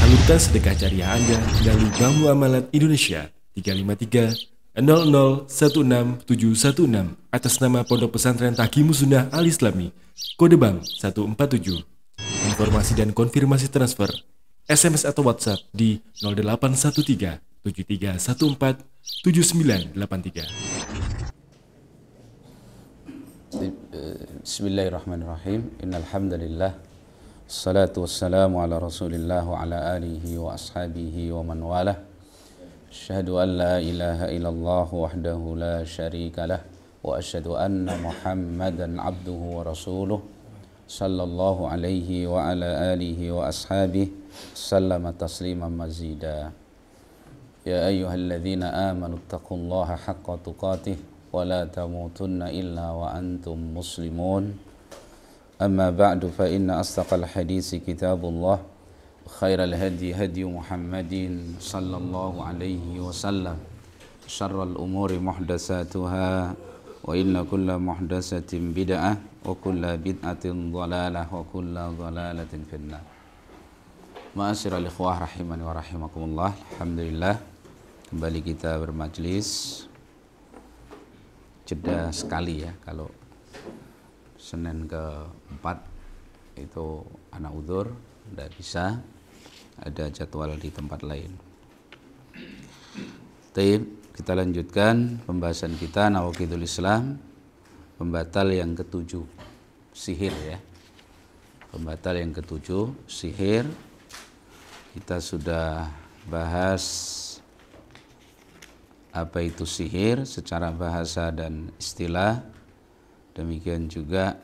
Salurkan sedekah jariah Anda melalui Bank Muamalat Indonesia 353 00167616 atas nama Pondok Pesantren Taqimus Sunnah Al Islami, kode bank 147. Informasi dan konfirmasi transfer SMS atau WhatsApp di 0813 7314 7983. Bismillahirrahmanirrahim. Innal hamdalillah. Assalatu wassalamu ala Rasulillah wa ala alihi wa ashabihi wa man walah. Asyhadu an la ilaha illallah wahdahu la syarika lah wa asyhadu anna Muhammadan abduhu wa rasuluh sallallahu alaihi wa ala alihi wa ashabihi sallama tasliman mazida. Ya ayyuhalladzina amanu taqullaha haqqa tuqatih wa la tamutunna illa wa antum muslimun. Amma ba'du fa inna asdaqal hadisi kitabullah wa khairal hadi hadi Muhammadin sallallahu alaihi wasallam. Syarrul umuri muhdatsatuha wa inna kulla muhdatsatin bid'ah wa kulla bid'atin dhalalah wa kulla dhalalatin finnar. Ma'asyiral ikhwah rahimani wa rahimakumullah. Alhamdulillah kembali kita bermajlis. Jeda sekali ya, kalau Senin ke-4 itu anak udzur, tidak bisa, ada jadwal di tempat lain. Baik, kita lanjutkan pembahasan kita Nawaqidul Islam, pembatal yang ke-7, sihir ya. Pembatal yang ke-7, sihir. Kita sudah bahas apa itu sihir secara bahasa dan istilah. Demikian juga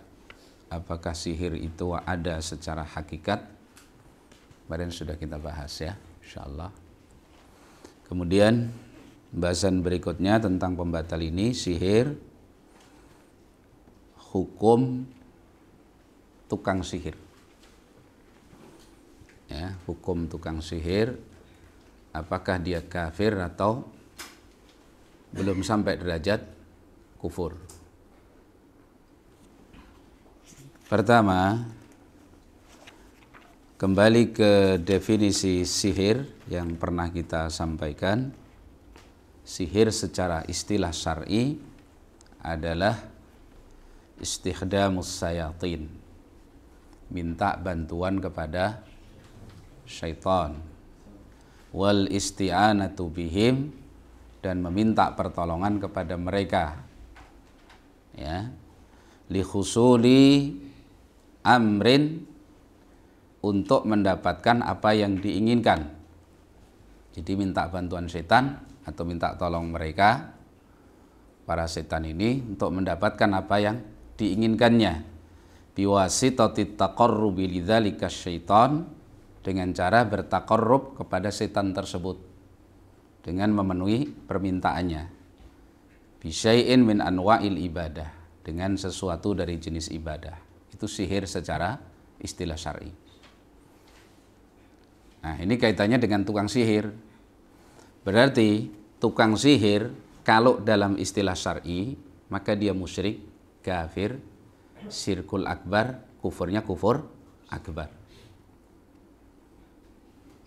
apakah sihir itu ada secara hakikat. Kemarin sudah kita bahas ya, insyaallah. Kemudian pembahasan berikutnya tentang pembatal ini, sihir, hukum tukang sihir. Ya, hukum tukang sihir, apakah dia kafir atau belum sampai derajat kufur. Pertama, kembali ke definisi sihir yang pernah kita sampaikan. Sihir secara istilah syar'i adalah istikhdamus sayatin, minta bantuan kepada syaitan, wal isti'anatu bihim, dan meminta pertolongan kepada mereka, ya, li khusuli amrin, untuk mendapatkan apa yang diinginkan. Jadi minta bantuan setan atau minta tolong mereka, para setan ini, untuk mendapatkan apa yang diinginkannya. Biwasitati taqarrubi lidzalika syaitan, dengan cara bertaqarrub kepada setan tersebut dengan memenuhi permintaannya. Bisyai'in min anwa'il ibadah, dengan sesuatu dari jenis ibadah. Itu sihir secara istilah syar'i. Nah, ini kaitannya dengan tukang sihir. Berarti tukang sihir kalau dalam istilah syar'i, maka dia musyrik, kafir, syirkul akbar, kufurnya kufur akbar.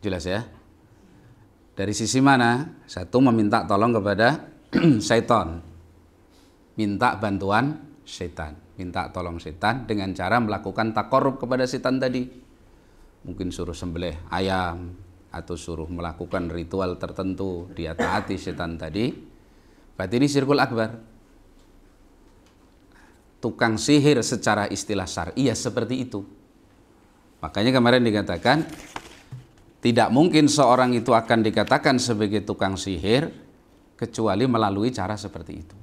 Jelas ya? Dari sisi mana? Satu, meminta tolong kepada syaitan, minta bantuan syaitan, minta tolong setan dengan cara melakukan taqarrub kepada setan tadi. Mungkin suruh sembelih ayam atau suruh melakukan ritual tertentu, dia taati setan tadi. Berarti ini syirkul akbar. Tukang sihir secara istilah syar'i ya seperti itu. Makanya kemarin dikatakan tidak mungkin seorang itu akan dikatakan sebagai tukang sihir kecuali melalui cara seperti itu.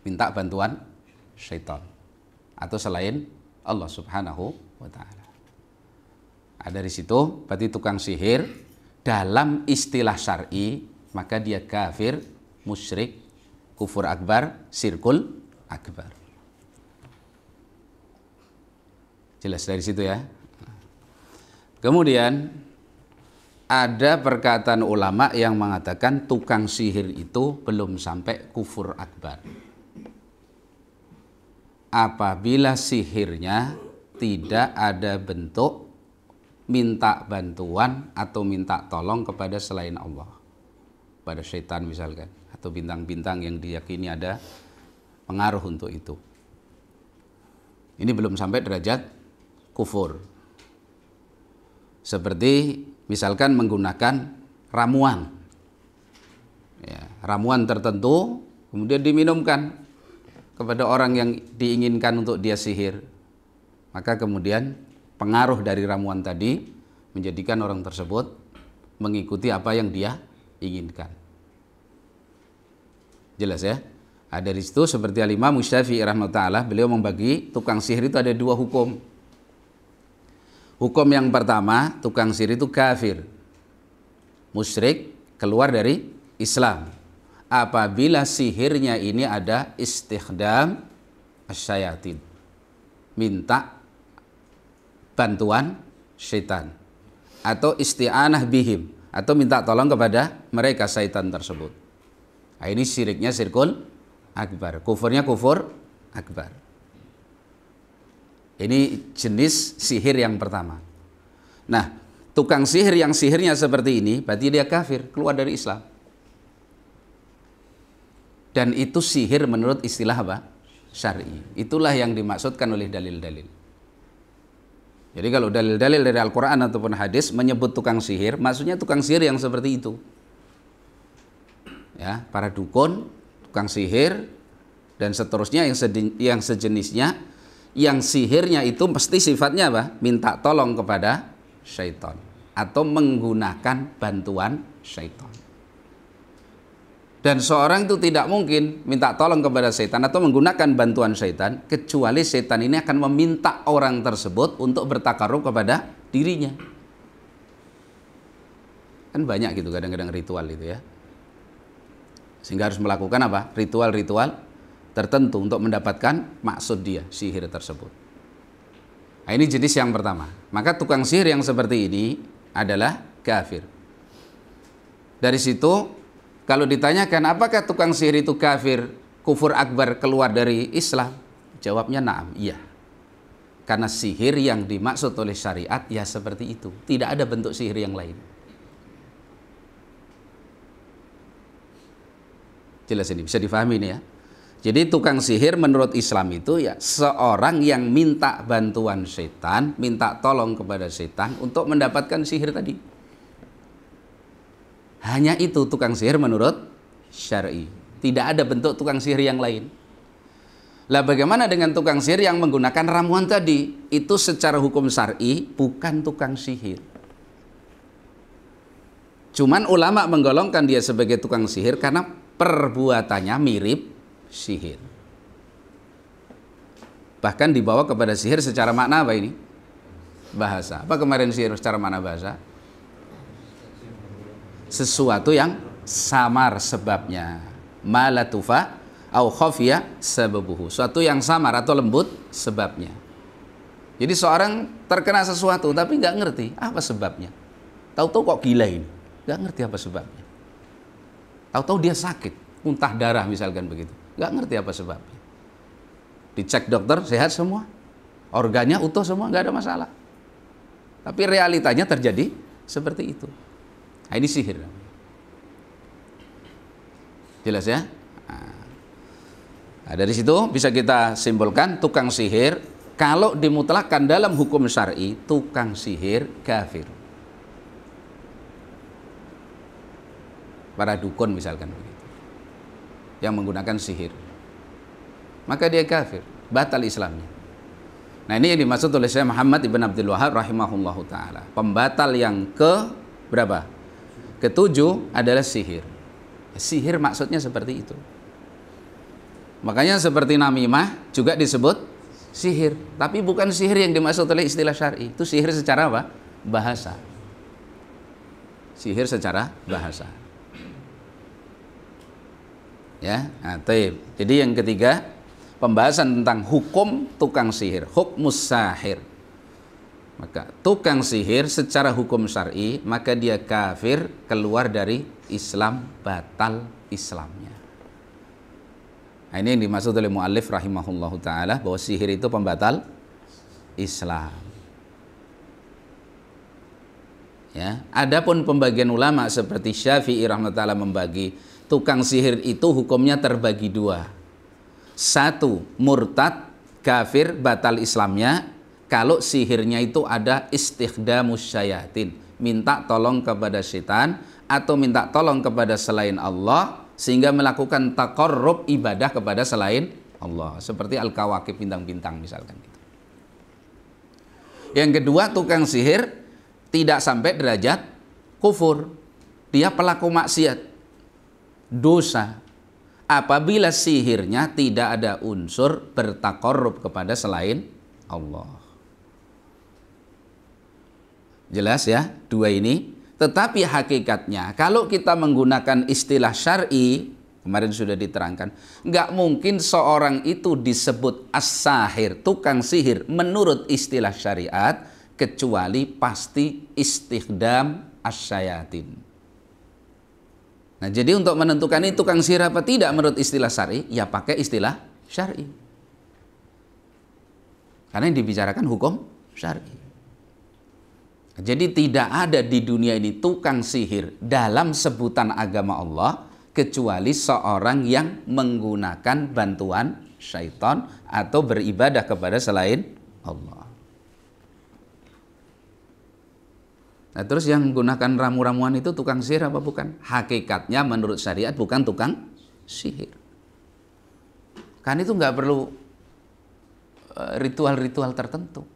Minta bantuan syaitan atau selain Allah Subhanahu wa ta'ala. Dari situ berarti tukang sihir dalam istilah syar'i, maka dia kafir, musyrik, kufur akbar, syirkul akbar. Jelas dari situ ya. Kemudian ada perkataan ulama yang mengatakan tukang sihir itu belum sampai kufur akbar. Apabila sihirnya tidak ada bentuk minta bantuan atau minta tolong kepada selain Allah, pada syaitan misalkan, atau bintang-bintang yang diyakini ada pengaruh untuk itu. Ini belum sampai derajat kufur. Seperti misalkan menggunakan ramuan, ya, ramuan tertentu kemudian diminumkan kepada orang yang diinginkan untuk dia sihir, maka kemudian pengaruh dari ramuan tadi menjadikan orang tersebut mengikuti apa yang dia inginkan. Jelas ya? Dari situ seperti Al-Imam Syafi'i rahimahullah, beliau membagi tukang sihir itu ada dua hukum. Hukum yang pertama, tukang sihir itu kafir, musyrik, keluar dari Islam apabila sihirnya ini ada istikhdam asyayatin, minta bantuan syaitan, atau isti'anah bihim, atau minta tolong kepada mereka syaitan tersebut. Nah, ini syiriknya syirkul akbar, kufurnya kufur akbar. Ini jenis sihir yang pertama. Nah, tukang sihir yang sihirnya seperti ini berarti dia kafir, keluar dari Islam. Dan itu sihir menurut istilah apa? Syar'i. Itulah yang dimaksudkan oleh dalil-dalil. Jadi kalau dalil-dalil dari Al-Quran ataupun hadis menyebut tukang sihir, maksudnya tukang sihir yang seperti itu. Ya, para dukun, tukang sihir, dan seterusnya yang sejenisnya, yang sihirnya itu pasti sifatnya apa? Minta tolong kepada syaitan atau menggunakan bantuan syaitan. Dan seorang itu tidak mungkin minta tolong kepada syaitan atau menggunakan bantuan syaitan kecuali syaitan ini akan meminta orang tersebut untuk bertakarub kepada dirinya. Kan banyak gitu kadang-kadang ritual itu ya. Sehingga harus melakukan apa? Ritual-ritual tertentu untuk mendapatkan maksud dia, sihir tersebut. Nah, ini jenis yang pertama. Maka tukang sihir yang seperti ini adalah kafir. Dari situ, kalau ditanyakan apakah tukang sihir itu kafir, kufur akbar, keluar dari Islam? Jawabnya na'am, iya. Karena sihir yang dimaksud oleh syariat ya seperti itu. Tidak ada bentuk sihir yang lain. Jelas ini, bisa difahami ini ya. Jadi tukang sihir menurut Islam itu ya seorang yang minta bantuan setan, minta tolong kepada setan untuk mendapatkan sihir tadi. Hanya itu tukang sihir menurut syar'i. Tidak ada bentuk tukang sihir yang lain. Lah bagaimana dengan tukang sihir yang menggunakan ramuan tadi? Itu secara hukum syar'i bukan tukang sihir. Cuman ulama menggolongkan dia sebagai tukang sihir karena perbuatannya mirip sihir. Bahkan dibawa kepada sihir secara makna apa ini? Bahasa. Apa kemarin sihir secara makna bahasa? Sesuatu yang samar sebabnya. Malatufa au khafiya sababuhu. Suatu yang samar atau lembut sebabnya. Jadi seorang terkena sesuatu tapi nggak ngerti apa sebabnya. Tahu-tahu kok gila ini. Nggak ngerti apa sebabnya. Tahu-tahu dia sakit, muntah darah misalkan begitu. Nggak ngerti apa sebabnya. Dicek dokter, sehat semua. Organnya utuh semua, nggak ada masalah. Tapi realitanya terjadi seperti itu. Nah, ini sihir. Jelas ya? Nah, dari situ bisa kita simpulkan tukang sihir, kalau dimutlakkan dalam hukum syar'i, tukang sihir kafir. Para dukun misalkan begitu, yang menggunakan sihir, maka dia kafir, batal Islamnya. Nah, ini yang dimaksud oleh Syekh Muhammad ibn Abdul Wahhab rahimahullahu ta'ala. Pembatal yang ke berapa? Ketujuh adalah sihir. Sihir maksudnya seperti itu. Makanya seperti namimah juga disebut sihir, tapi bukan sihir yang dimaksud oleh istilah syar'i. Itu sihir secara apa? Bahasa. Sihir secara bahasa. Ya, nah, jadi yang ketiga, pembahasan tentang hukum tukang sihir, hukmus sahir. Maka tukang sihir secara hukum syar'i, maka dia kafir, keluar dari Islam, batal Islamnya. Nah, ini yang dimaksud oleh muallif rahimahullahu ta'ala, bahwa sihir itu pembatal Islam. Ya, adapun pembagian ulama seperti Syafi'i rahmatullah membagi tukang sihir itu hukumnya terbagi dua. Satu, murtad, kafir, batal Islamnya kalau sihirnya itu ada istikhdamus syayatin, minta tolong kepada setan atau minta tolong kepada selain Allah sehingga melakukan taqarrub ibadah kepada selain Allah, seperti al-kawakib, bintang-bintang misalkan gitu. Yang kedua, tukang sihir tidak sampai derajat kufur. Dia pelaku maksiat, dosa, apabila sihirnya tidak ada unsur bertaqarrub kepada selain Allah. Jelas ya, dua ini. Tetapi hakikatnya kalau kita menggunakan istilah syar'i, kemarin sudah diterangkan, nggak mungkin seorang itu disebut as-sahir, tukang sihir menurut istilah syariat, kecuali pasti istikhdam asyayatin. Nah, jadi untuk menentukan ini tukang sihir apa tidak menurut istilah syar'i, ya pakai istilah syar'i. Karena yang dibicarakan hukum syar'i. Jadi tidak ada di dunia ini tukang sihir dalam sebutan agama Allah kecuali seorang yang menggunakan bantuan syaitan atau beribadah kepada selain Allah. Nah, terus yang menggunakan ramu-ramuan itu tukang sihir apa bukan? Hakikatnya menurut syariat bukan tukang sihir. Kan itu nggak perlu ritual-ritual tertentu.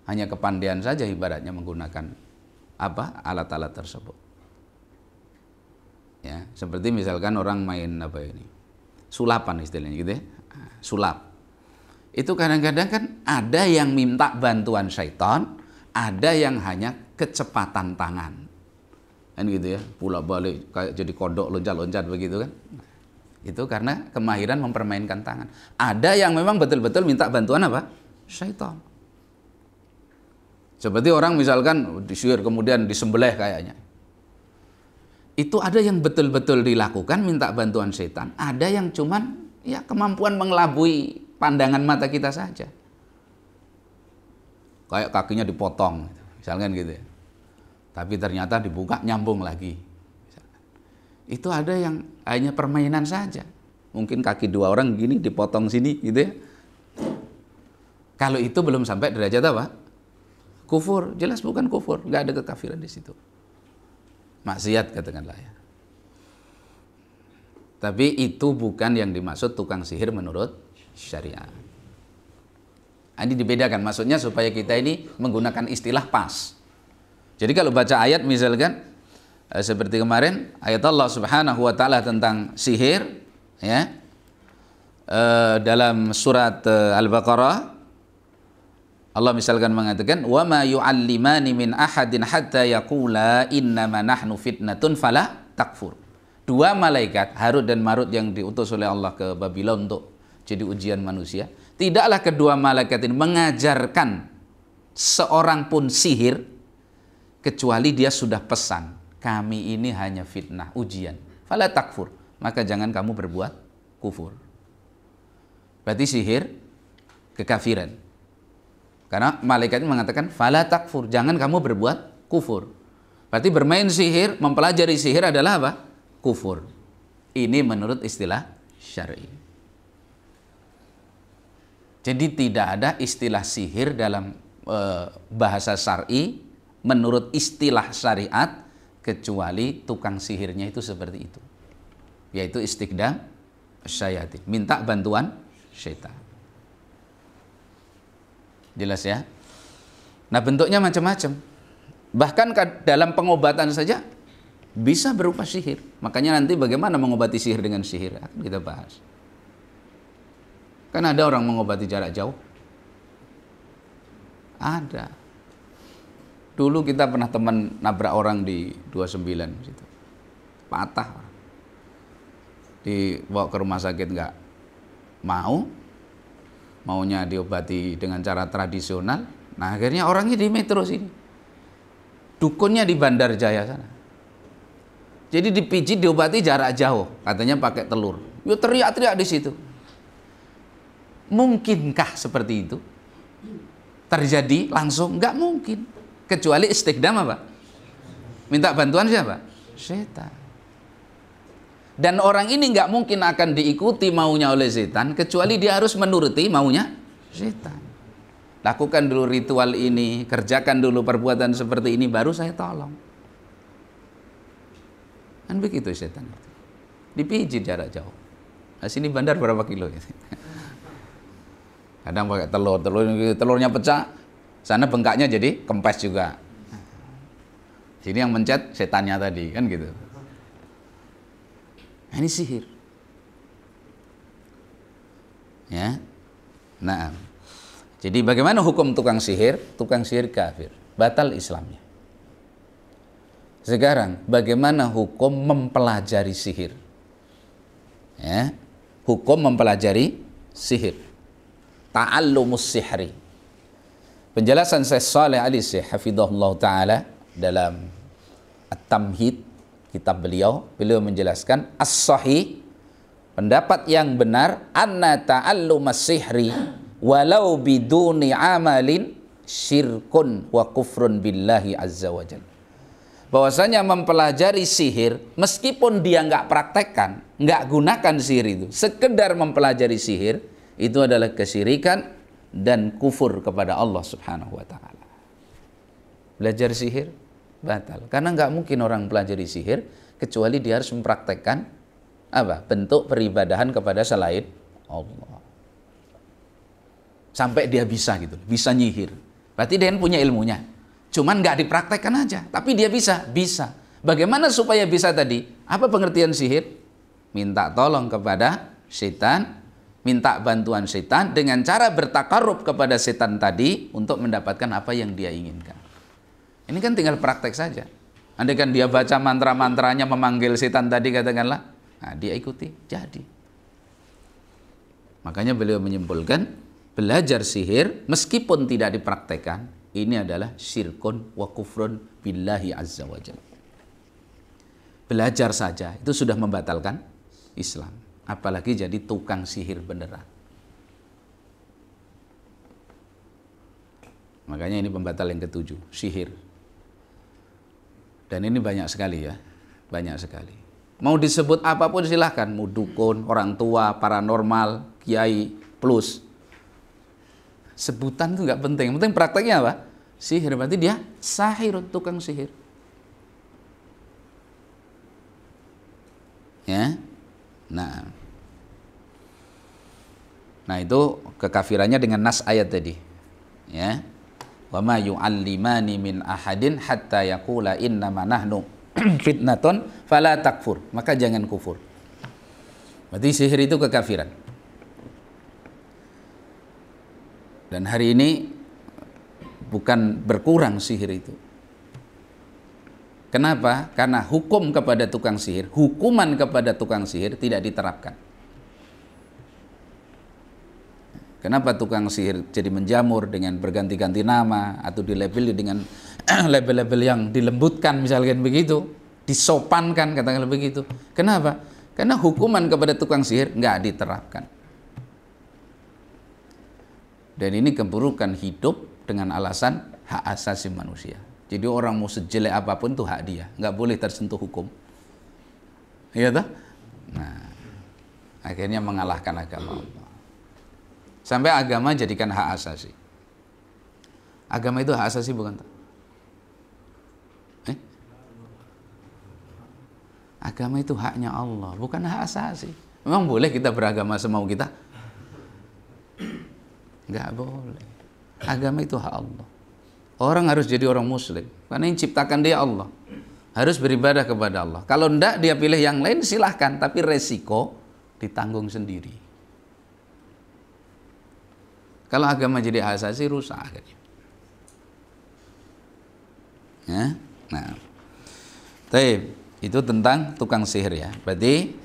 Hanya kepandaian saja ibaratnya menggunakan alat-alat tersebut. Ya, seperti misalkan orang main sulapan istilahnya gitu ya. Sulap. Itu kadang-kadang kan ada yang minta bantuan syaitan, ada yang hanya kecepatan tangan. Kan gitu ya, pulak balik kayak jadi kodok loncat-loncat begitu kan. Itu karena kemahiran mempermainkan tangan. Ada yang memang betul-betul minta bantuan syaitan. Seperti orang misalkan disihir kemudian disembelih kayaknya. Itu ada yang betul-betul dilakukan minta bantuan setan, ada yang cuman ya kemampuan mengelabui pandangan mata kita saja. Kayak kakinya dipotong, misalkan gitu ya. Tapi ternyata dibuka nyambung lagi. Itu ada yang hanya permainan saja. Mungkin kaki dua orang gini dipotong sini gitu ya. Kalau itu belum sampai derajat kufur, jelas bukan kufur, nggak ada kekafiran di situ. Maksiat katakanlah ya. Tapi itu bukan yang dimaksud tukang sihir menurut syariat. Ini dibedakan, maksudnya supaya kita ini menggunakan istilah pas. Jadi kalau baca ayat misalkan seperti kemarin ayat Allah Subhanahu wa taala tentang sihir ya. Dalam surat Al-Baqarah Allah misalkan mengatakan wa ma yu'allimani min ahadin hatta yaqula innama nahnu fitnatun fala takfur. Dua malaikat Harut dan Marut yang diutus oleh Allah ke Babylon untuk jadi ujian manusia, tidaklah kedua malaikat ini mengajarkan seorang pun sihir kecuali dia sudah pesan, kami ini hanya fitnah, ujian. Fala takfur, maka jangan kamu berbuat kufur. Berarti sihir kekafiran. Karena malaikat mengatakan fala takfur, jangan kamu berbuat kufur. Berarti bermain sihir, mempelajari sihir adalah kufur. Ini menurut istilah syar'i. Jadi tidak ada istilah sihir dalam bahasa syar'i menurut istilah syariat kecuali tukang sihirnya itu seperti itu. Yaitu istikhdam syayatin, minta bantuan syaitan. Jelas ya. Nah, bentuknya macam-macam. Bahkan dalam pengobatan saja bisa berupa sihir. Makanya nanti bagaimana mengobati sihir dengan sihir akan kita bahas. Kan ada orang mengobati jarak jauh. Ada. Dulu kita pernah teman nabrak orang di 29 situ. Patah. Dibawa ke rumah sakit nggak mau. Maunya diobati dengan cara tradisional. Nah, akhirnya orangnya di metro sini. Dukunnya di Bandar Jaya sana. Jadi dipijit, diobati jarak jauh. Katanya pakai telur. Yo teriak-teriak di situ. Mungkinkah seperti itu terjadi langsung? Nggak mungkin. Kecuali istighdam apa? Minta bantuan siapa? Setan. Dan orang ini nggak mungkin akan diikuti maunya oleh setan, kecuali dia harus menuruti maunya setan. Lakukan dulu ritual ini, kerjakan dulu perbuatan seperti ini, baru saya tolong. Kan begitu setan. Dipijit jarak jauh. Nah, sini bandar berapa kilo? Kadang pakai telurnya pecah, sana bengkaknya jadi kempes juga. Sini yang mencet setannya tadi, kan gitu. Nah, ini sihir. Ya. Nah. Jadi bagaimana hukum tukang sihir? Tukang sihir kafir, batal Islamnya. Sekarang bagaimana hukum mempelajari sihir? Ya. Hukum mempelajari sihir. Ta'allumus sihri. Penjelasan Syekh Shalih Al-Syekh hafizahullah taala dalam At-Tamhid, kitab beliau menjelaskan as-sahih, pendapat yang benar, anna ta'allumas sihri walau biduni amalin syirkun wa kufrun billahi azza wa jalla. Bahwasanya mempelajari sihir meskipun dia nggak praktekkan, nggak gunakan sihir itu, sekedar mempelajari sihir itu adalah kesyirikan dan kufur kepada Allah Subhanahu wa taala. Belajar sihir batal, karena nggak mungkin orang pelajari sihir kecuali dia harus mempraktekkan apa? Bentuk peribadahan kepada selain Allah. Sampai dia bisa gitu, bisa nyihir. Berarti dia punya ilmunya. Cuman nggak dipraktekkan aja, tapi dia bisa. Bagaimana supaya bisa tadi? Apa pengertian sihir? Minta tolong kepada setan, minta bantuan setan dengan cara bertakarub kepada setan tadi untuk mendapatkan apa yang dia inginkan. Ini kan tinggal praktek saja. Andai kan dia baca mantra-mantranya memanggil setan tadi katakanlah, nah dia ikuti, jadi. Makanya beliau menyimpulkan, belajar sihir meskipun tidak dipraktekkan, ini adalah syirkun wa kufrun billahi azza wa jalla. Belajar saja itu sudah membatalkan Islam, apalagi jadi tukang sihir beneran. Makanya ini pembatal yang ketujuh, sihir. Dan ini banyak sekali ya, banyak sekali. Mau disebut apapun silahkan, mau dukun, orang tua, paranormal, kiai, plus. Sebutan itu nggak penting, yang penting prakteknya apa? Sihir, berarti dia sahir, tukang sihir. Ya, nah itu kekafirannya dengan nas ayat tadi. Ya, wa ma yu'allimani min ahadin hatta yaqula innama nahnu fitnatun fala takfur, maka jangan kufur. Berarti sihir itu kekafiran. Dan hari ini bukan berkurang sihir itu. Kenapa? Karena hukum kepada tukang sihir, hukuman kepada tukang sihir tidak diterapkan. Kenapa tukang sihir jadi menjamur dengan berganti-ganti nama atau dilabeli dengan label-label yang dilembutkan misalkan begitu, disopankan katakanlah begitu. Kenapa? Karena hukuman kepada tukang sihir nggak diterapkan. Dan ini keburukan hidup dengan alasan hak asasi manusia. Jadi orang mau sejelek apapun itu hak dia, nggak boleh tersentuh hukum. Iya toh? Nah, akhirnya mengalahkan agama Allah. Sampai agama jadikan hak asasi. Agama itu hak asasi bukan? Agama itu haknya Allah, bukan hak asasi. Memang boleh kita beragama semau kita? Nggak boleh. Agama itu hak Allah. Orang harus jadi orang muslim, karena yang ciptakan dia Allah. Harus beribadah kepada Allah. Kalau enggak dia pilih yang lain silahkan, tapi resiko ditanggung sendiri. Kalau agama jadi hak asasi rusak akhirnya. Ya? Nah, itu tentang tukang sihir ya. Berarti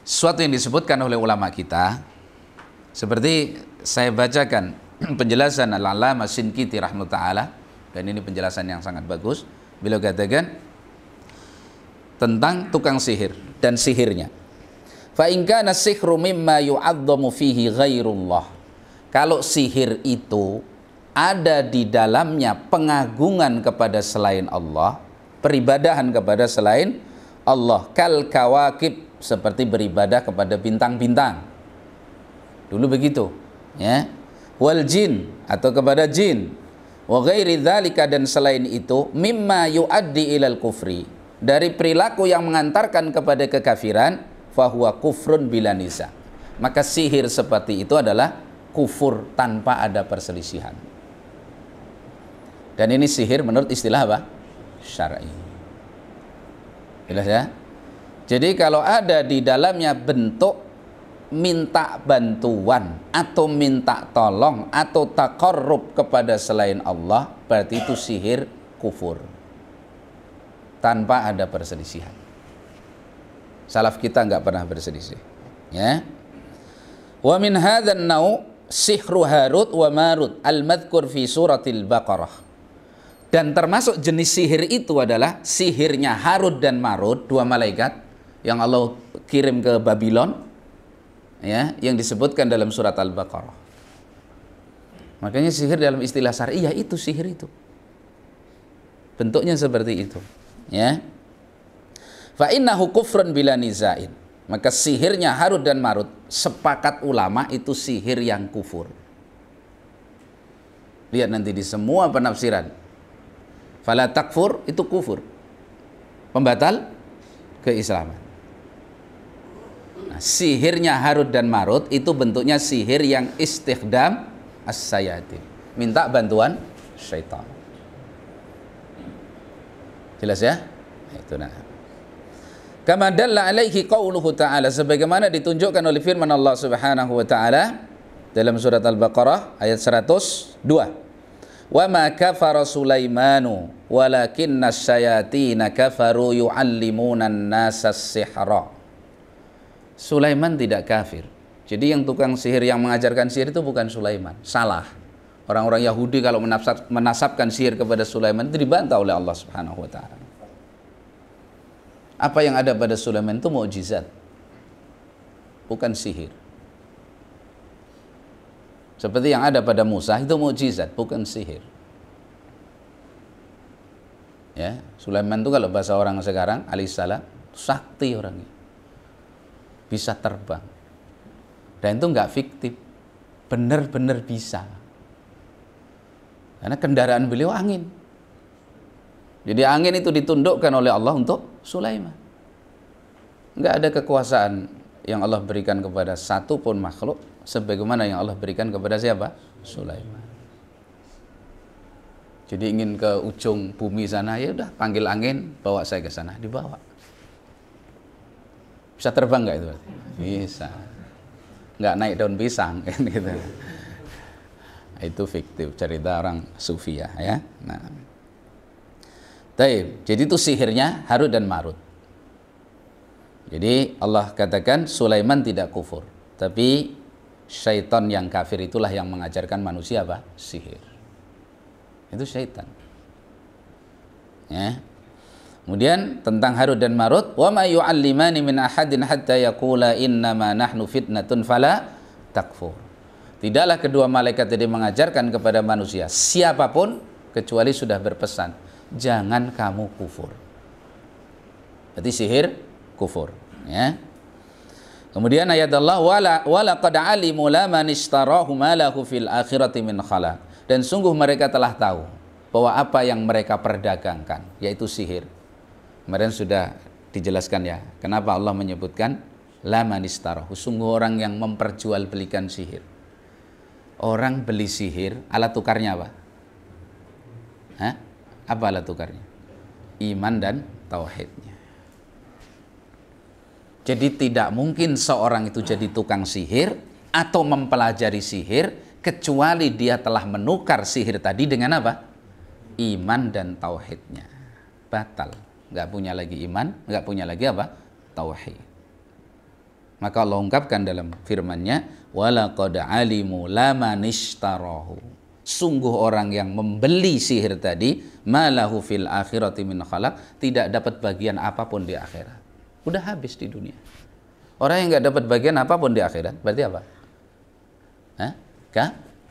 sesuatu yang disebutkan oleh ulama kita, seperti saya bacakan penjelasan Al-Allamah Shinqiti rahimahullah ta'ala, dan ini penjelasan yang sangat bagus. Beliau katakan tentang tukang sihir dan sihirnya. Fa in kana sihru mimma yu'azzamu fihi ghairullah. Kalau sihir itu ada di dalamnya pengagungan kepada selain Allah, peribadahan kepada selain Allah, kal kawakib, seperti beribadah kepada bintang-bintang. Dulu begitu, ya. Wal jin, atau kepada jin. Wa ghairi dzalika, dan selain itu, mimma yuaddi ilal kufri, dari perilaku yang mengantarkan kepada kekafiran, fahuwa kufrun bila niza. Maka sihir seperti itu adalah kufur tanpa ada perselisihan. Dan ini sihir menurut istilah apa? Syar'i. Jelas ya? Jadi kalau ada di dalamnya bentuk minta bantuan atau minta tolong atau taqarrub kepada selain Allah, berarti itu sihir kufur tanpa ada perselisihan. Salaf kita nggak pernah berselisih, ya. Wa min hadzal nau' sihru Harut wa Marut al-madhkur fi suratil Baqarah. Dan termasuk jenis sihir itu adalah sihirnya Harut dan Marut, dua malaikat yang Allah kirim ke Babylon, ya, yang disebutkan dalam surat Al-Baqarah. Makanya sihir dalam istilah syar'iyah itu sihir itu. Bentuknya seperti itu, ya. Fa innahu kufrun bila nizain. Maka sihirnya Harut dan Marut, sepakat ulama itu sihir yang kufur. Lihat nanti di semua penafsiran. Fala takfur, itu kufur, pembatal keislaman. Nah, sihirnya Harut dan Marut itu bentuknya sihir yang istighdam as-sayatin, minta bantuan syaitan. Jelas ya? Itu nah. Kama dalla alaihi qauluhu ta'ala, sebagaimana ditunjukkan oleh firman Allah Subhanahu wa taala dalam surat Al-Baqarah ayat 102. Wa ma kafara Sulaimanu walakinna syayatina kafaru yu'allimuna an-nasa as-sihra. Sulaiman tidak kafir. Jadi yang tukang sihir yang mengajarkan sihir itu bukan Sulaiman. Salah. Orang-orang Yahudi kalau menasabkan sihir kepada Sulaiman itu dibantah oleh Allah Subhanahu wa taala. Apa yang ada pada Sulaiman itu mukjizat, bukan sihir. Seperti yang ada pada Musa itu mukjizat, bukan sihir. Ya, Sulaiman itu kalau bahasa orang sekarang, alaihissalam, sakti orangnya, bisa terbang. Dan itu nggak fiktif, benar-benar bisa. Karena kendaraan beliau angin. Jadi angin itu ditundukkan oleh Allah untuk Sulaiman. Nggak ada kekuasaan yang Allah berikan kepada satu pun makhluk sebagaimana yang Allah berikan kepada siapa? Sulaiman. Jadi ingin ke ujung bumi sana, ya udah panggil angin, bawa saya ke sana, dibawa. Bisa terbang nggak itu? Bisa. Nggak naik daun pisang kan gitu. Itu fiktif, cerita orang Sufia, ya. Nah. Taib. Jadi itu sihirnya Harut dan Marut. Jadi Allah katakan Sulaiman tidak kufur, tapi syaitan yang kafir itulah yang mengajarkan manusia apa? Sihir. Itu syaitan. Ya. Kemudian tentang Harut dan Marut, wa ma yu'allimani min ahadin hatta yaqula innama nahnu fitnatun fala takfur. Tidaklah kedua malaikat tadi mengajarkan kepada manusia siapapun kecuali sudah berpesan, jangan kamu kufur. Berarti sihir kufur, ya. Kemudian ayat Allah, wala qad alimu laman ishtarahu ma lahu fil akhirati min khalaq. Dan sungguh mereka telah tahu bahwa apa yang mereka perdagangkan yaitu sihir. Kemarin sudah dijelaskan ya, kenapa Allah menyebutkan laman ishtarahu, sungguh orang yang memperjualbelikan sihir. Orang beli sihir, alat tukarnya apa? Hah? Apa alat tukarnya? Iman dan tauhidnya. Jadi tidak mungkin seorang itu jadi tukang sihir atau mempelajari sihir kecuali dia telah menukar sihir tadi dengan apa? Iman dan tauhidnya. Batal. Nggak punya lagi iman, nggak punya lagi apa? Tauhid. Maka Allah ungkapkan dalam firman-Nya, walaqad alimu laman ishtarahu. Sungguh orang yang membeli sihir tadi, malahu fil akhirati min khalaq, tidak dapat bagian apapun di akhirat. Udah habis di dunia. Orang yang nggak dapat bagian apapun di akhirat, berarti apa? Hah?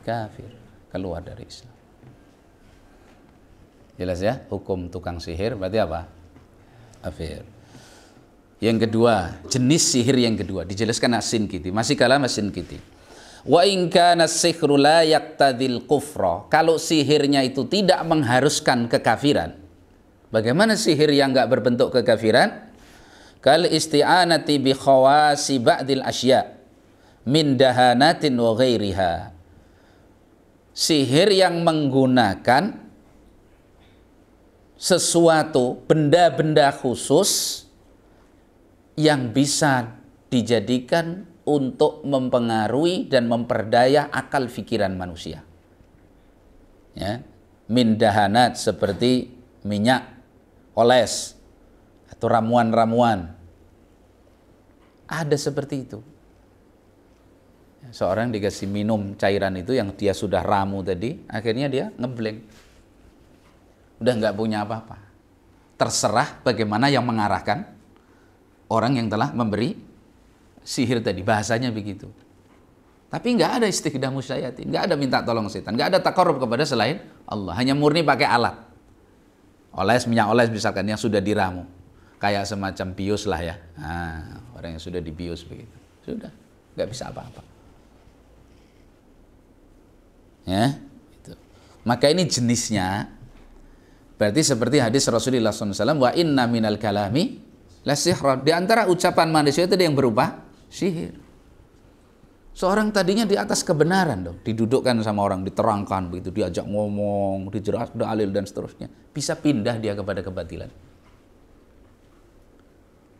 Kafir, keluar dari Islam. Jelas ya, hukum tukang sihir berarti apa? Kafir. Yang kedua, jenis sihir yang kedua dijelaskan As-Sinkiti, masih kalam As-Sinkiti. Wa in kana as-sihru la yaqtadil kufra. Kalau sihirnya itu tidak mengharuskan kekafiran. Bagaimana sihir yang enggak berbentuk kekafiran? Kal isti'anati bi khawasi ba'dil asya' min dahanatin wa ghairiha. Sihir yang menggunakan sesuatu, benda-benda khusus yang bisa dijadikan untuk mempengaruhi dan memperdaya akal pikiran manusia. Ya, min dahanat seperti minyak, oles, atau ramuan-ramuan. Ada seperti itu. Seorang dikasih minum cairan itu yang dia sudah ramu tadi, akhirnya dia ngeblank. Udah nggak punya apa-apa. Terserah bagaimana yang mengarahkan orang yang telah memberi sihir tadi, bahasanya begitu. Tapi nggak ada istiqdamu syayatin, nggak ada minta tolong setan, nggak ada takarrub kepada selain Allah, hanya murni pakai alat. Oles, minyak oles misalkan yang sudah diramu, kayak semacam bius lah ya. Nah, orang yang sudah dibius begitu, sudah nggak bisa apa-apa. Ya, itu. Maka ini jenisnya. Berarti seperti hadis Rasulullah SAW, wa inna minal kalami la sihran. Di antara ucapan manusia itu ada yang berupa sihir. Seorang tadinya di atas kebenaran dong, didudukkan sama orang, diterangkan begitu, diajak ngomong, dijelas, dalil dan seterusnya, bisa pindah dia kepada kebatilan.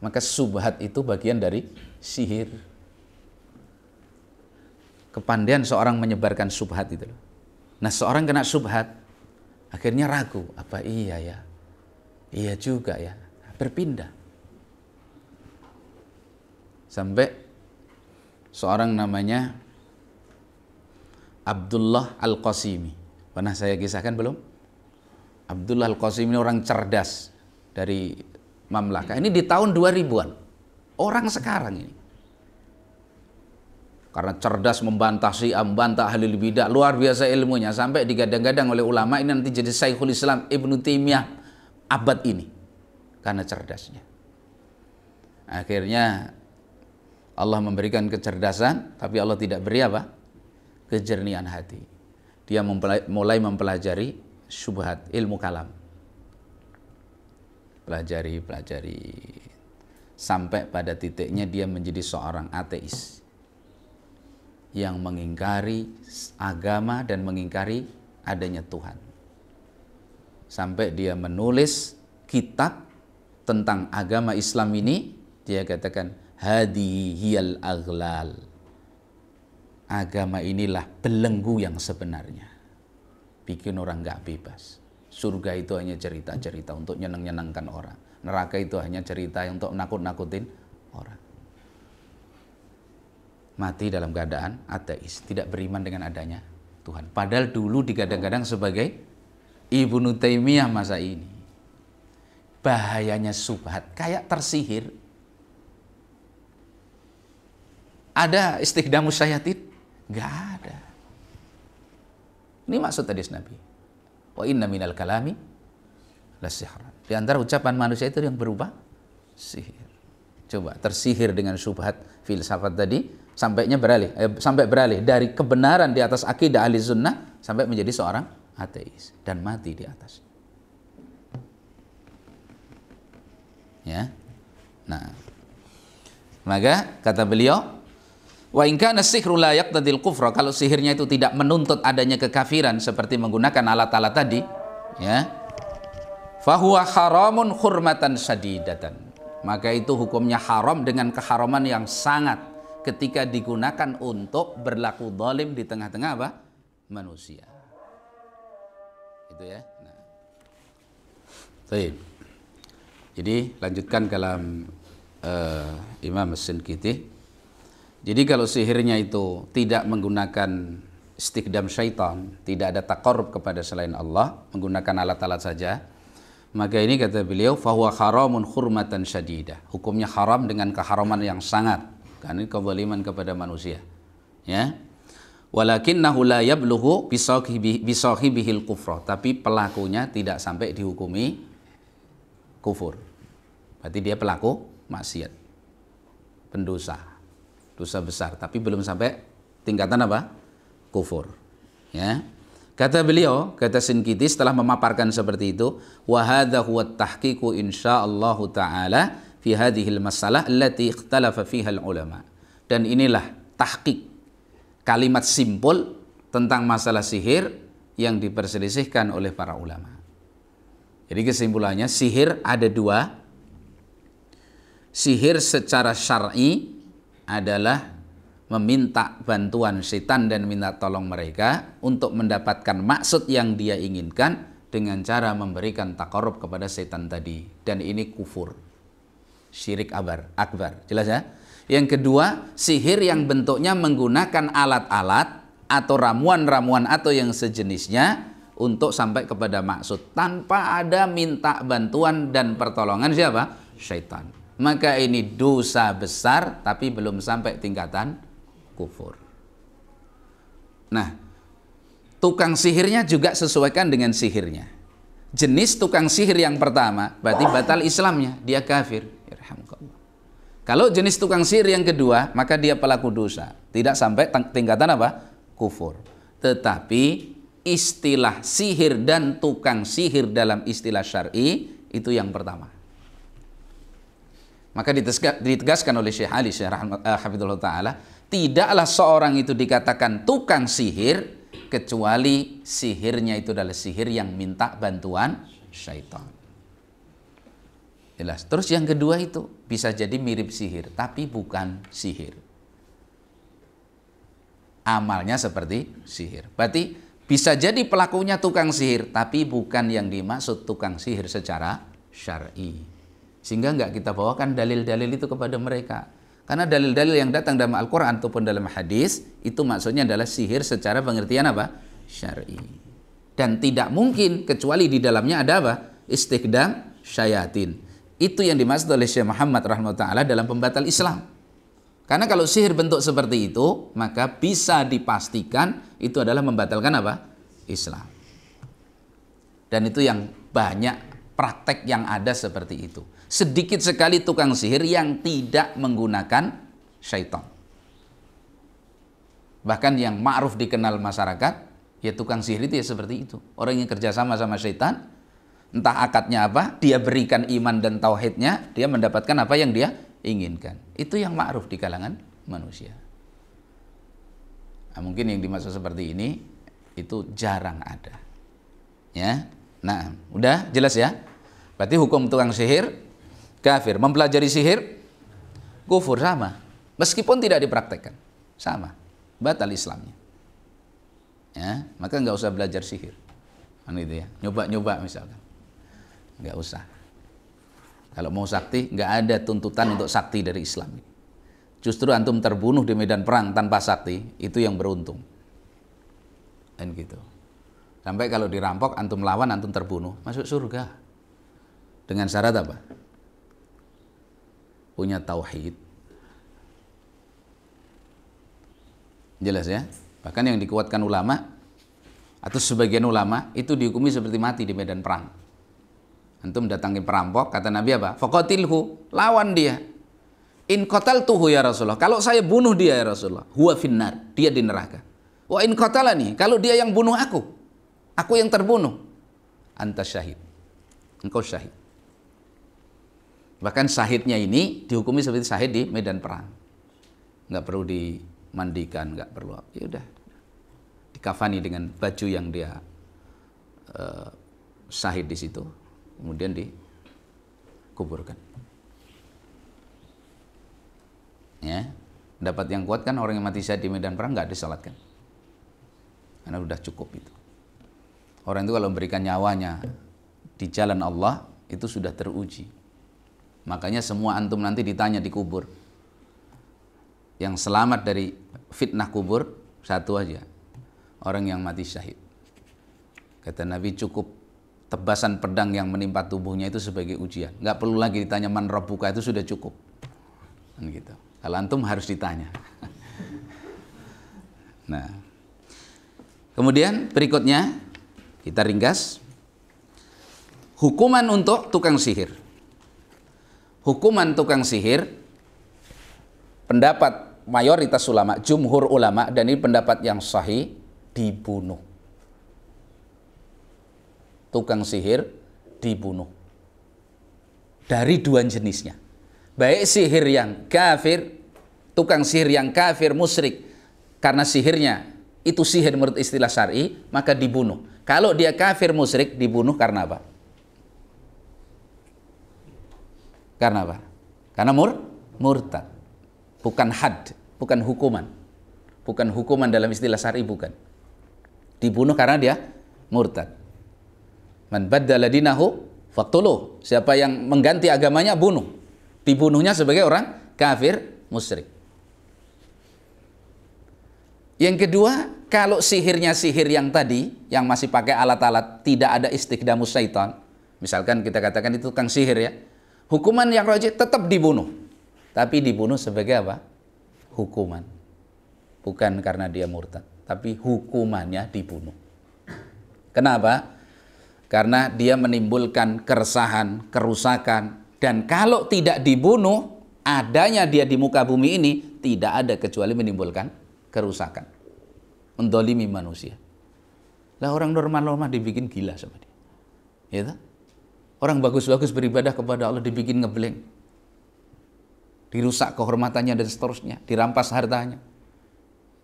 Maka subhat itu bagian dari sihir. Kepandaian seorang menyebarkan subhat itu. Nah, seorang kena subhat, akhirnya ragu, apa iya ya? Iya juga ya. Berpindah. Sampai seorang namanya Abdullah Al-Qasimi. Pernah saya kisahkan belum? Abdullah Al-Qasimi ini orang cerdas dari Mamlaka. Ini di tahun 2000-an. Orang sekarang ini. Karena cerdas membantah Syiah, membantah ahli bidah, luar biasa ilmunya, sampai digadang-gadang oleh ulama ini nanti jadi Syekhul Islam Ibnu Taimiyah abad ini karena cerdasnya. Akhirnya Allah memberikan kecerdasan, tapi Allah tidak beri apa? Kejernihan hati. Dia mulai mempelajari syubhat, ilmu kalam. Pelajari sampai pada titiknya dia menjadi seorang ateis yang mengingkari agama dan mengingkari adanya Tuhan. Sampai dia menulis kitab tentang agama Islam ini, dia katakan hadihi hiyal aghlal. Agama inilah belenggu yang sebenarnya. Bikin orang gak bebas. Surga itu hanya cerita-cerita untuk nyenang-nyenangkan orang. Neraka itu hanya cerita untuk nakut-nakutin orang. Mati dalam keadaan ateis, tidak beriman dengan adanya Tuhan. Padahal dulu digadang-gadang sebagai Ibnu Taimiyah masa ini. Bahayanya subhat, kayak tersihir. Ada istiqdamus syayatin? Gak ada. Ini maksud hadis Nabi. Wa inna minal kalami la sihran. Di antara ucapan manusia itu yang berubah sihir. Coba tersihir dengan syubhat filsafat tadi, sampai beralih dari kebenaran di atas akidah ahli sunnah sampai menjadi seorang ateis dan mati di atas. Ya. Nah, maka kata beliau, wa in kana sihru la yaqtadil kufra, kalau sihirnya itu tidak menuntut adanya kekafiran seperti menggunakan alat-alat tadi, ya, fahuwa haramun hurmatan syadidatan, maka itu hukumnya haram dengan keharaman yang sangat ketika digunakan untuk berlaku zalim di tengah-tengah apa? Manusia. Itu ya. Nah. Baik. Jadi lanjutkan kalam Imam As-Sinkiti. Jadi kalau sihirnya itu tidak menggunakan istiqdam syaitan, tidak ada taqarrub kepada selain Allah, menggunakan alat-alat saja, maka ini kata beliau fahuwa haramun hurmatan syadidah. Hukumnya haram dengan keharaman yang sangat. Karena ini kezaliman kepada manusia. Ya. Walakinnahu la yablughu bisahibihil kufra, tapi pelakunya tidak sampai dihukumi kufur. Berarti dia pelaku maksiat, pendosa, dosa besar, tapi belum sampai tingkatan apa? Kufur. Ya. Kata beliau, kata Sinkiti setelah memaparkan seperti itu, wa hadza huwa at-tahqiqu insyaallah taala fi hadhil masalah allati ikhtalafa fiha al-ulama. Dan inilah tahqiq, kalimat simpul tentang masalah sihir yang diperselisihkan oleh para ulama. Jadi kesimpulannya, sihir ada dua. Sihir secara syar'i adalah meminta bantuan setan dan minta tolong mereka untuk mendapatkan maksud yang dia inginkan dengan cara memberikan takarub kepada setan tadi. Dan ini kufur, syirik akbar. Jelas ya? Yang kedua, sihir yang bentuknya menggunakan alat-alat atau ramuan-ramuan atau yang sejenisnya untuk sampai kepada maksud tanpa ada minta bantuan dan pertolongan siapa? Syaitan. Maka ini dosa besar tapi belum sampai tingkatan kufur. Nah, tukang sihirnya juga sesuaikan dengan sihirnya. Jenis tukang sihir yang pertama berarti batal Islamnya, dia kafir. Kalau jenis tukang sihir yang kedua, maka dia pelaku dosa, tidak sampai tingkatan apa? Kufur. Tetapi istilah sihir dan tukang sihir dalam istilah syar'i itu yang pertama. Maka ditegaskan oleh Syekh Ali hafizahullah taala, tidaklah seorang itu dikatakan tukang sihir kecuali sihirnya itu adalah sihir yang minta bantuan syaitan. Jelas. Terus yang kedua itu bisa jadi mirip sihir tapi bukan sihir. Amalnya seperti sihir. Berarti bisa jadi pelakunya tukang sihir tapi bukan yang dimaksud tukang sihir secara syar'i. Sehingga enggak kita bawakan dalil-dalil itu kepada mereka. Karena dalil-dalil yang datang dalam Al-Quran ataupun dalam hadis itu maksudnya adalah sihir secara pengertian apa? Syar'i. Dan tidak mungkin kecuali di dalamnya ada apa? Istikdam syayatin. Itu yang dimaksud oleh Syekh Muhammad rahimahullah ta'ala dalam pembatal Islam. Karena kalau sihir bentuk seperti itu, maka bisa dipastikan itu adalah membatalkan apa? Islam. Dan itu yang banyak praktek yang ada seperti itu. Sedikit sekali tukang sihir yang tidak menggunakan syaitan. Bahkan yang ma'ruf dikenal masyarakat, ya tukang sihir itu ya seperti itu. Orang yang kerjasama sama syaitan, entah akadnya apa, dia berikan iman dan tauhidnya, dia mendapatkan apa yang dia inginkan. Itu yang ma'ruf di kalangan manusia. Nah, mungkin yang dimaksud seperti ini, itu jarang ada. Ya, nah, udah jelas ya? Berarti hukum tukang sihir kafir, mempelajari sihir kufur, sama. Meskipun tidak dipraktekkan, sama. Batal Islamnya. Ya, maka nggak usah belajar sihir. Kan gitu ya. Nyoba-nyoba misalkan. Nggak usah. Kalau mau sakti, nggak ada tuntutan untuk sakti dari Islam. Justru antum terbunuh di medan perang tanpa sakti, itu yang beruntung. Dan gitu. Sampai kalau dirampok, antum lawan, antum terbunuh, masuk surga. Dengan syarat apa? Punya tauhid. Jelas ya? Bahkan yang dikuatkan ulama atau sebagian ulama itu dihukumi seperti mati di medan perang. Antum datangi perampok, kata Nabi apa? Faqatilhu, lawan dia. In qataltuhu ya Rasulullah. Kalau saya bunuh dia ya Rasulullah, huwa finnar, dia di neraka. Wa in qatalani, kalau dia yang bunuh aku yang terbunuh, anta syahid. Engkau syahid. Bahkan syahidnya ini dihukumi seperti syahid di medan perang. Nggak perlu dimandikan, nggak perlu. Ya udah, dikafani dengan baju yang dia syahid di situ, kemudian dikuburkan. Ya, dapat yang kuat kan orang yang mati syahid di medan perang nggak disalatkan, karena udah cukup itu. Orang itu kalau memberikan nyawanya di jalan Allah itu sudah teruji. Makanya semua antum nanti ditanya di kubur. Yang selamat dari fitnah kubur, satu aja. Orang yang mati syahid. Kata Nabi, cukup tebasan pedang yang menimpa tubuhnya itu sebagai ujian. Nggak perlu lagi ditanya man rabbuka, itu sudah cukup. Kan gitu. Kalau antum harus ditanya. Nah, Kemudian berikutnya kita ringkas hukuman untuk tukang sihir. Hukuman tukang sihir, pendapat mayoritas ulama, jumhur ulama, dan ini pendapat yang sahih, dibunuh. Tukang sihir dibunuh. Dari dua jenisnya. Baik sihir yang kafir, tukang sihir yang kafir musyrik, karena sihirnya itu sihir menurut istilah syar'i, maka dibunuh. Kalau dia kafir musyrik, dibunuh karena apa? Karena apa? Karena murtad. Bukan had, bukan hukuman. Bukan hukuman dalam istilah syar'i, bukan. Dibunuh karena dia murtad. Man baddala dinahu faqtuluh. Siapa yang mengganti agamanya, bunuh. Dibunuhnya sebagai orang kafir musyrik. Yang kedua, kalau sihirnya sihir yang tadi, yang masih pakai alat-alat, tidak ada istiqdamus syaitan, misalkan kita katakan itu tukang sihir ya, hukuman yang rajih tetap dibunuh. Tapi dibunuh sebagai apa? Hukuman. Bukan karena dia murtad, tapi hukumannya dibunuh. Kenapa? Karena dia menimbulkan keresahan, kerusakan, dan kalau tidak dibunuh, adanya dia di muka bumi ini tidak ada kecuali menimbulkan kerusakan, mendolimi manusia. Lah orang normal-normal dibikin gila sama dia, ya tak? Orang bagus-bagus beribadah kepada Allah dibikin ngebleng, dirusak kehormatannya dan seterusnya, dirampas hartanya.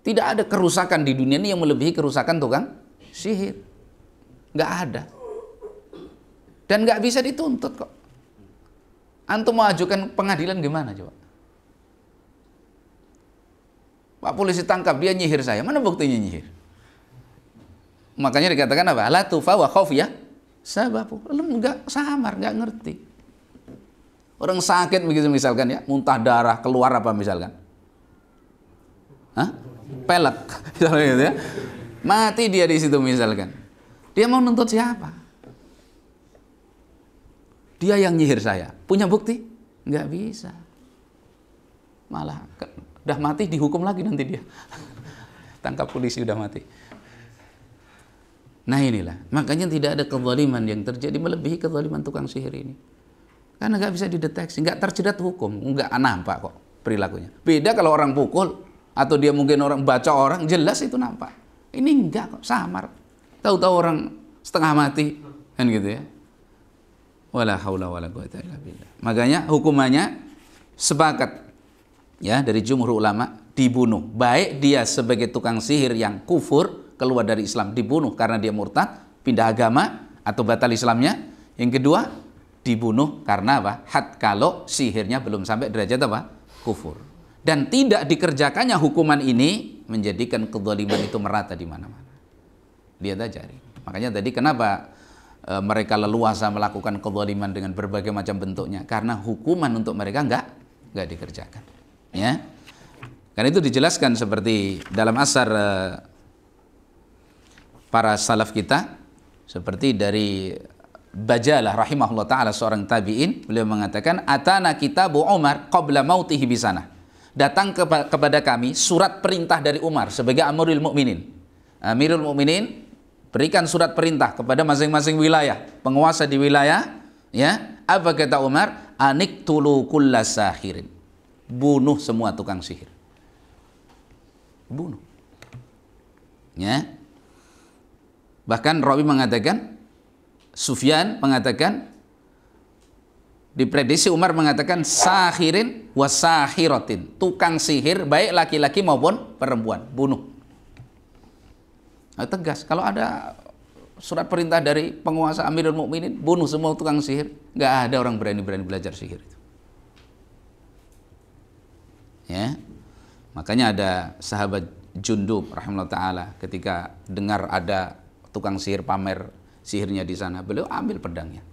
Tidak ada kerusakan di dunia ini yang melebihi kerusakan tukang sihir, nggak ada, dan nggak bisa dituntut kok. Antum mau ajukan pengadilan gimana coba? Pak polisi tangkap dia nyihir saya, mana buktinya nyihir? Makanya dikatakan apa? La tufa wa khafiyah sababu. Lu enggak samar, enggak ngerti. Orang sakit begitu misalkan ya, muntah darah, keluar apa misalkan? Hah? Pelek misalnya gitu ya. Mati dia di situ misalkan. Dia mau nuntut siapa? Dia yang nyihir saya. Punya bukti? Enggak bisa. Malah udah mati dihukum lagi nanti dia. Tangkap polisi udah mati. Nah inilah, makanya tidak ada kezaliman yang terjadi melebihi kezaliman tukang sihir ini. Karena nggak bisa dideteksi, nggak terjerat hukum, nggak nampak kok perilakunya. Beda kalau orang pukul atau dia mungkin orang baca orang, jelas itu nampak. Ini enggak kok, samar. Tahu-tahu orang setengah mati kan gitu ya. Wala haula wala quwata illa billah. Makanya hukumannya sepakat ya dari jumhur ulama, dibunuh. Baik dia sebagai tukang sihir yang kufur, keluar dari Islam, dibunuh karena dia murtad, pindah agama atau batal Islamnya. Yang kedua, dibunuh karena apa? Had, kalau sihirnya belum sampai derajat apa? Kufur. Dan tidak dikerjakannya hukuman ini menjadikan kezaliman itu merata di mana-mana. Lihat aja. Makanya tadi kenapa mereka leluasa melakukan kezaliman dengan berbagai macam bentuknya? Karena hukuman untuk mereka enggak dikerjakan. Ya. Karena itu dijelaskan seperti dalam asar para salaf kita, seperti dari Bajalah rahimahullah ta'ala, seorang tabi'in, beliau mengatakan, atana kitabu Umar qabla mautihi bisanah. Datang kepada kami surat perintah dari Umar sebagai Amirul Mukminin. Amirul Mukminin berikan surat perintah kepada masing-masing wilayah, penguasa di wilayah, ya. Apa kata Umar? Aniktulu kulla sahirin. Bunuh semua tukang sihir. Bunuh. Ya. Bahkan rawi mengatakan, Sufyan mengatakan, diprediksi Umar mengatakan sahirin wa sahiratin, tukang sihir baik laki-laki maupun perempuan, bunuh. Nah, tegas. Kalau ada surat perintah dari penguasa Amirul Mukminin, bunuh semua tukang sihir, nggak ada orang berani-berani belajar sihir itu. Ya. Makanya ada sahabat Jundub rahimahullah ta'ala, ketika dengar ada tukang sihir pamer sihirnya di sana, beliau ambil pedangnya.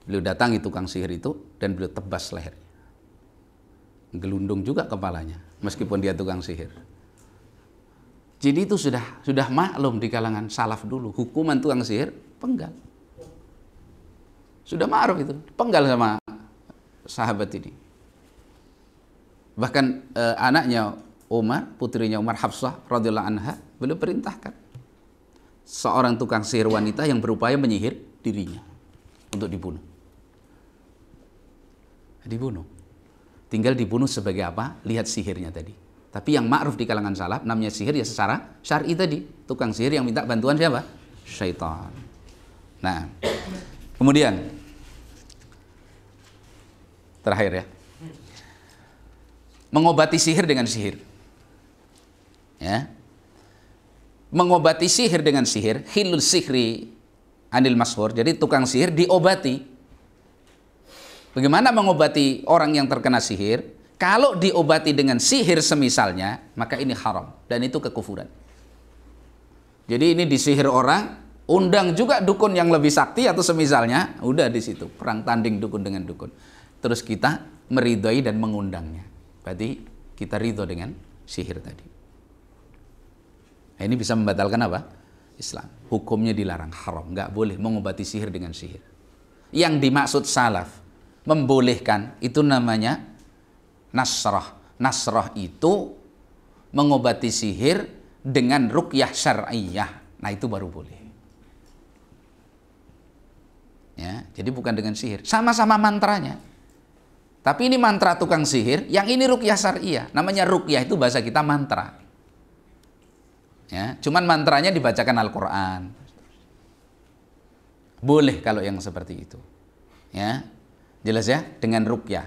Beliau datangi tukang sihir itu dan beliau tebas lehernya. Gelundung juga kepalanya, meskipun dia tukang sihir. Jadi itu sudah maklum di kalangan salaf dulu, hukuman tukang sihir penggal. Sudah ma'ruf itu, penggal sama sahabat ini. Bahkan anaknya Umar, putrinya Umar, Hafsah radhiyallahu anha, beliau perintahkan seorang tukang sihir wanita yang berupaya menyihir dirinya untuk dibunuh. Dibunuh. Tinggal dibunuh sebagai apa? Lihat sihirnya tadi. Tapi yang ma'ruf di kalangan salaf namanya sihir ya secara syar'i tadi. Tukang sihir yang minta bantuan siapa? Syaitan. Nah, kemudian terakhir ya. Mengobati sihir dengan sihir. Ya. Mengobati sihir dengan sihir, hilul sihri anil mashur. Jadi tukang sihir diobati. Bagaimana mengobati orang yang terkena sihir? Kalau diobati dengan sihir semisalnya, maka ini haram dan itu kekufuran. Jadi ini disihir orang, undang juga dukun yang lebih sakti atau semisalnya, udah di situ perang tanding dukun dengan dukun. Terus kita meridhoi dan mengundangnya. Berarti kita ridho dengan sihir tadi. Nah, ini bisa membatalkan apa? Islam. Hukumnya dilarang, haram, nggak boleh mengobati sihir dengan sihir. Yang dimaksud salaf membolehkan itu namanya nasrah. Nasrah itu mengobati sihir dengan ruqyah syar'iyah. Nah, itu baru boleh. Ya, jadi bukan dengan sihir. Sama-sama mantranya. Tapi ini mantra tukang sihir, yang ini ruqyah syar'iyah. Namanya ruqyah itu bahasa kita mantra. Ya, cuman mantranya dibacakan Al-Qur'an. Boleh kalau yang seperti itu. Ya. Jelas ya, dengan ruqyah.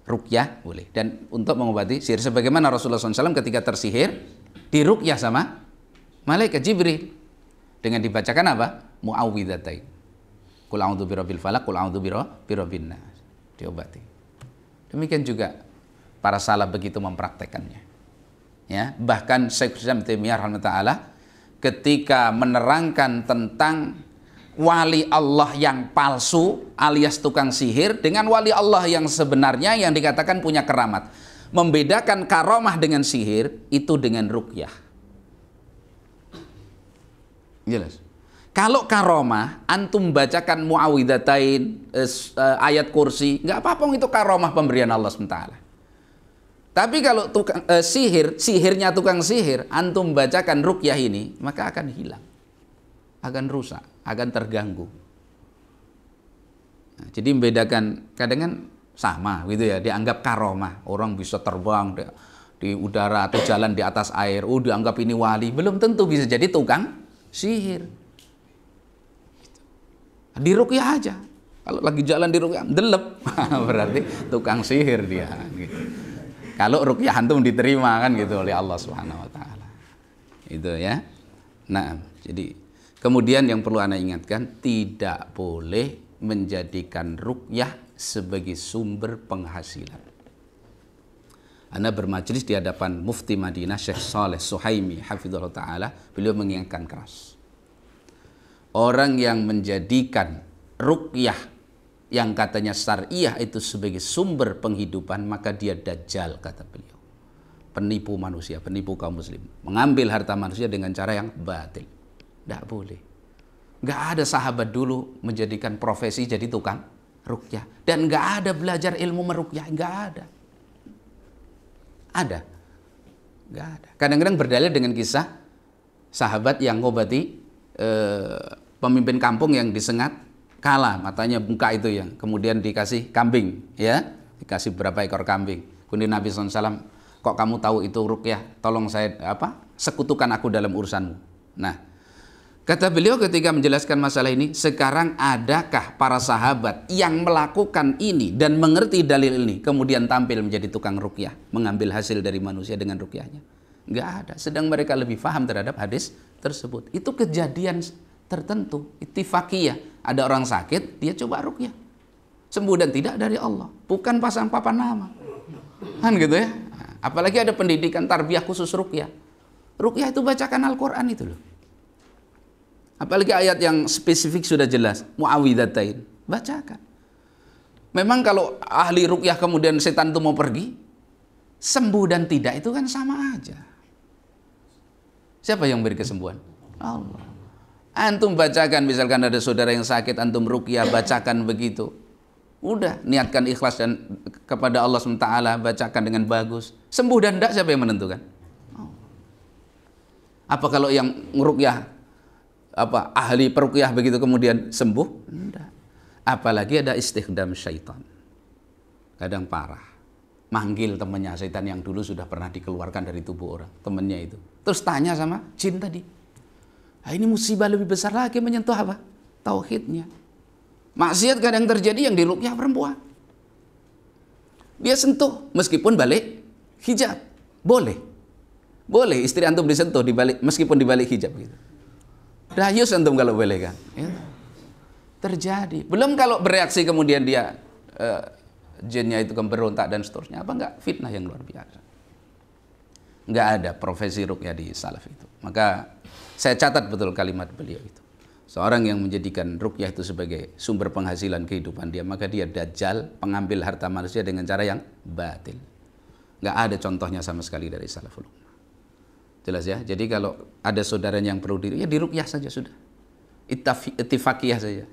Ruqyah boleh. Dan untuk mengobati sihir sebagaimana Rasulullah SAW ketika tersihir diruqyah sama malaikat Jibril dengan dibacakan apa? Muawwidzatain. Qul a'udzu birabbil falaq, qul a'udzu birabbin nas. Diobati. Demikian juga para salaf begitu mempraktekannya. Ya, bahkan Syekh Islam Taimiyah rahimahullah ketika menerangkan tentang wali Allah yang palsu alias tukang sihir dengan wali Allah yang sebenarnya yang dikatakan punya keramat. Membedakan karomah dengan sihir itu dengan ruqyah. Jelas. Kalau karomah antum bacakan muawwidzatain, ayat kursi, nggak apa-apa itu karomah pemberian Allah SWT. Tapi kalau tukang sihirnya tukang sihir, antum bacakan ruqyah ini, maka akan hilang. Akan rusak, akan terganggu. Nah, jadi membedakan kadang kan sama gitu ya, dianggap karomah, orang bisa terbang di udara atau jalan di atas air, dianggap ini wali, belum tentu bisa jadi tukang sihir. Di ruqyah aja, kalau lagi jalan di ruqyah delep, berarti tukang sihir dia. Gitu. Kalau ruqyah antum diterima kan gitu oleh Allah Subhanahu Wa Taala, itu ya. Nah, jadi kemudian yang perlu Anda ingatkan, tidak boleh menjadikan ruqyah sebagai sumber penghasilan. Anda bermajelis di hadapan Mufti Madinah Syekh Saleh Suhaimi hafizahullah taala, beliau mengingatkan keras. Orang yang menjadikan ruqyah yang katanya syariah itu sebagai sumber penghidupan, maka dia dajjal, kata beliau. Penipu manusia, penipu kaum muslim. Mengambil harta manusia dengan cara yang batil. Tidak boleh. Nggak ada sahabat dulu menjadikan profesi jadi tukang ruqyah. Dan nggak ada belajar ilmu meruqyah. Nggak ada. Ada? Nggak ada. Kadang-kadang berdalil dengan kisah sahabat yang ngobati pemimpin kampung yang disengat kalah, matanya bengkak itu yang kemudian dikasih kambing, ya, dikasih berapa ekor kambing. Kemudian Nabi SAW, kok kamu tahu itu ruqyah? Tolong saya sekutukan aku dalam urusanmu. Nah, kata beliau ketika menjelaskan masalah ini, sekarang adakah para sahabat yang melakukan ini dan mengerti dalil ini kemudian tampil menjadi tukang ruqyah, mengambil hasil dari manusia dengan ruqyahnya? Enggak ada. Sedang mereka lebih paham terhadap hadis tersebut. Itu kejadian tertentu, ittifaqiyah. Ada orang sakit, dia coba ruqyah. Sembuh dan tidak dari Allah, bukan pasang papan nama. Kan gitu ya. Apalagi ada pendidikan tarbiyah khusus ruqyah. Ruqyah itu bacakan Al-Qur'an itu loh. Apalagi ayat yang spesifik sudah jelas, muawwidzatain, bacakan. Memang kalau ahli ruqyah kemudian setan itu mau pergi, sembuh dan tidak itu kan sama aja. Siapa yang beri kesembuhan? Allah. Antum bacakan, misalkan ada saudara yang sakit, antum ruqyah, bacakan begitu. Udah, niatkan ikhlas dan kepada Allah SWT, bacakan dengan bagus. Sembuh dan tidak, siapa yang menentukan? Apa kalau yang ngeruqyah ahli peruqyah begitu kemudian sembuh? Enggak. Apalagi ada istighdam syaitan. Kadang parah. Manggil temannya setan yang dulu sudah pernah dikeluarkan dari tubuh orang, temannya itu. Terus tanya sama jin tadi. Nah, ini musibah lebih besar lagi menyentuh apa? Tauhidnya. Maksiat kadang terjadi yang diruqyah perempuan. Dia sentuh meskipun balik hijab. Boleh. Boleh istri antum disentuh meskipun dibalik hijab gitu. Dayus antum kalau boleh kan. Ya. Terjadi. Belum kalau bereaksi kemudian dia jinnya itu berontak dan seterusnya. Apa enggak fitnah yang luar biasa. Enggak ada profesi ruqyah di salaf itu. Maka saya catat betul kalimat beliau itu. Seorang yang menjadikan ruqyah itu sebagai sumber penghasilan kehidupan dia, maka dia dajjal, pengambil harta manusia dengan cara yang batil. Enggak ada contohnya sama sekali dari salaful ummah. Jelas ya? Jadi kalau ada saudaranya yang perlu ya diruqyah saja sudah. Ittifaqiyah saja.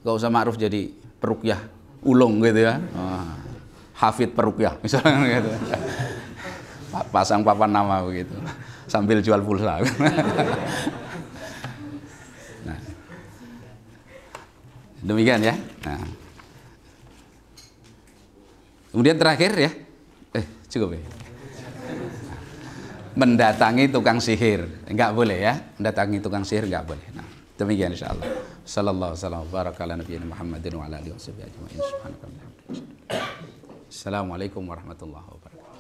Enggak usah ma'ruf jadi peruqyah ulung gitu ya. Hafid peruqyah misalnya gitu. Pasang papan nama begitu. Sambil jual pulsa. Nah. Demikian ya. Nah. Kemudian terakhir ya. Cukup ya. Mendatangi tukang sihir. Enggak boleh ya. Mendatangi tukang sihir enggak boleh. Nah, demikian insyaallah. Sallallahu alaihi wasallam baraka ala nabiyina Muhammadin wa ala alihi washabihi ajmain. Subhanakallahumma wa bihamdika. Assalamualaikum warahmatullahi wabarakatuh.